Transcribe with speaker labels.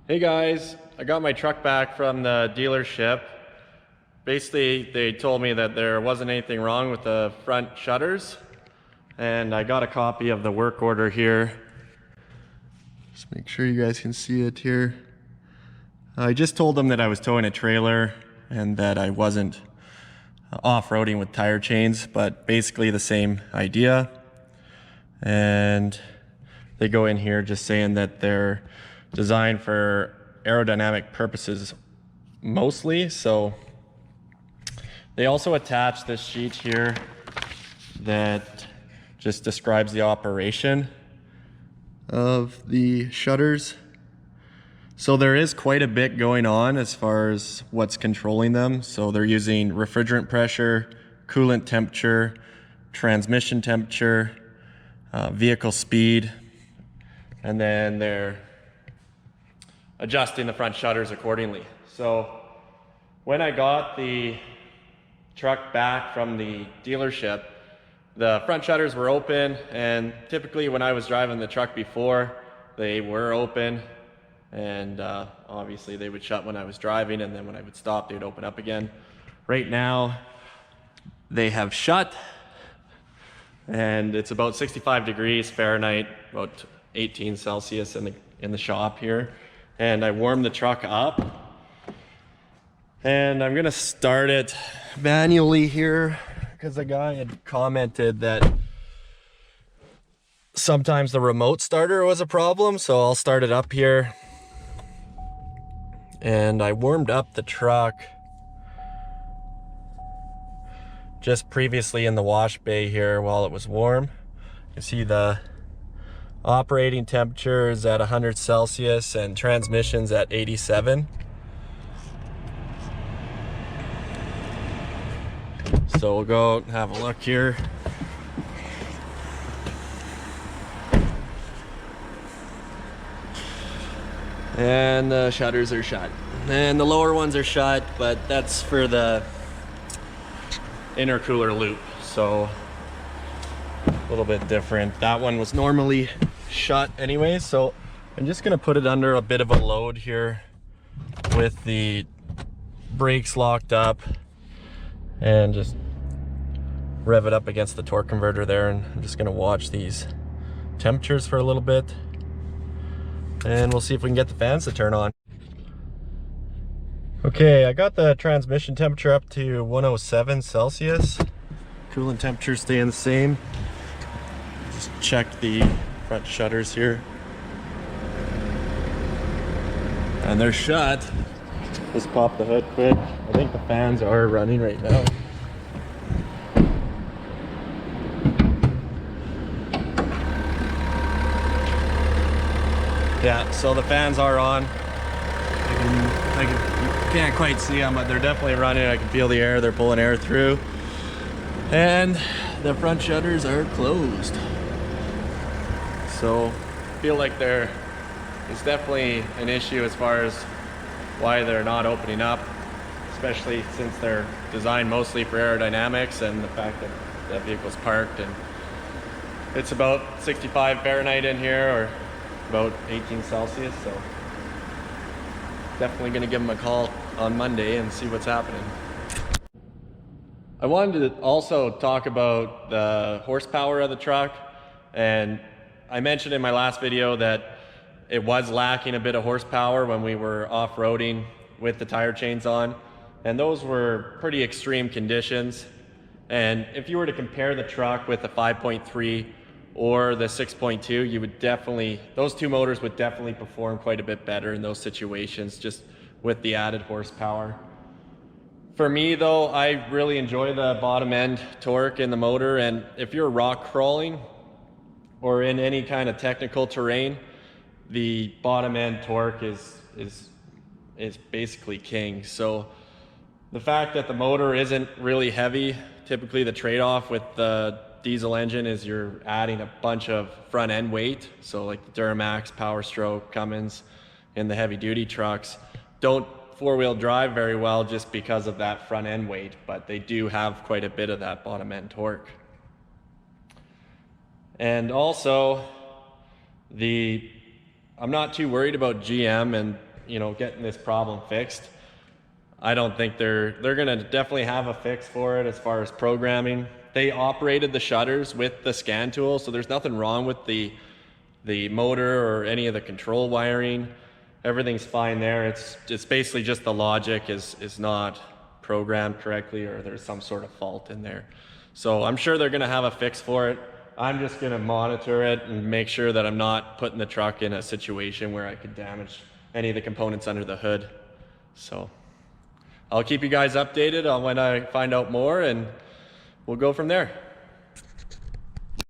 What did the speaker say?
Speaker 1: Hey guys, I got my truck back from the dealership. Basically, they told me that there wasn't anything wrong with the front shutters, and I got a copy of the work order here. Just make sure you guys can see it here. I just told them that I was towing a trailer and that I wasn't off-roading with tire chains, but basically the same idea. And they go in here just saying that they're designed for aerodynamic purposes mostly. So they also attach this sheet here that just describes the operation of the shutters. So there is quite a bit going on as far as what's controlling them. So they're using refrigerant pressure, coolant temperature, transmission temperature, vehicle speed, and then they're adjusting the front shutters accordingly. So when I got the truck back from the dealership, the front shutters were open, and typically when I was driving the truck before, they were open, and obviously they would shut when I was driving, and then when I would stop, they would open up again. Right now, they have shut, and it's about 65 degrees Fahrenheit, about 18 Celsius in the shop here. And I warmed the truck up, and I'm gonna start it manually here because the guy had commented that sometimes the remote starter was a problem. So I'll start it up here, and I warmed up the truck just previously in the wash bay here while it was warm. You can see the operating temperature is at 100 Celsius and transmission's at 87. So we'll go and have a look here. And the shutters are shut. And the lower ones are shut, but that's for the intercooler loop. So a little bit different. That one was normally shut anyway, so I'm just gonna put it under a bit of a load here with the brakes locked up and just rev it up against the torque converter there, and I'm just gonna watch these temperatures for a little bit, and we'll see if we can get the fans to turn on. Okay, I got the transmission temperature up to 107 Celsius. Coolant temperature staying the same. Just check the front shutters here, and they're shut. Just pop the hood quick. I think the fans are running right now. Yeah, so the fans are on. You can't quite see them, but they're definitely running. I can feel the air. They're pulling air through, and the front shutters are closed. So I feel like there is definitely an issue as far as why they're not opening up, especially since they're designed mostly for aerodynamics and the fact that the vehicle's parked and it's about 65 Fahrenheit in here, or about 18 Celsius. So definitely gonna give them a call on Monday and see what's happening. I wanted to also talk about the horsepower of the truck, and I mentioned in my last video that it was lacking a bit of horsepower when we were off-roading with the tire chains on, and those were pretty extreme conditions. And if you were to compare the truck with the 5.3 or the 6.2, you would definitely, those two motors would definitely perform quite a bit better in those situations, just with the added horsepower. For me though, I really enjoy the bottom end torque in the motor, and if you're rock crawling or in any kind of technical terrain, the bottom end torque is basically king. So the fact that the motor isn't really heavy, typically the trade-off with the diesel engine is you're adding a bunch of front end weight. So like the Duramax, Power Stroke, Cummins, and the heavy duty trucks don't four-wheel drive very well just because of that front end weight, but they do have quite a bit of that bottom end torque. And also I'm not too worried about GM and getting this problem fixed. I don't think they're gonna definitely have a fix for it as far as programming. They operated the shutters with the scan tool, so there's nothing wrong with the motor or any of the control wiring. Everything's fine there. It's basically just the logic is not programmed correctly, or there's some sort of fault in there. So I'm sure they're gonna have a fix for it. I'm just gonna monitor it and make sure that I'm not putting the truck in a situation where I could damage any of the components under the hood. So I'll keep you guys updated on when I find out more, and we'll go from there.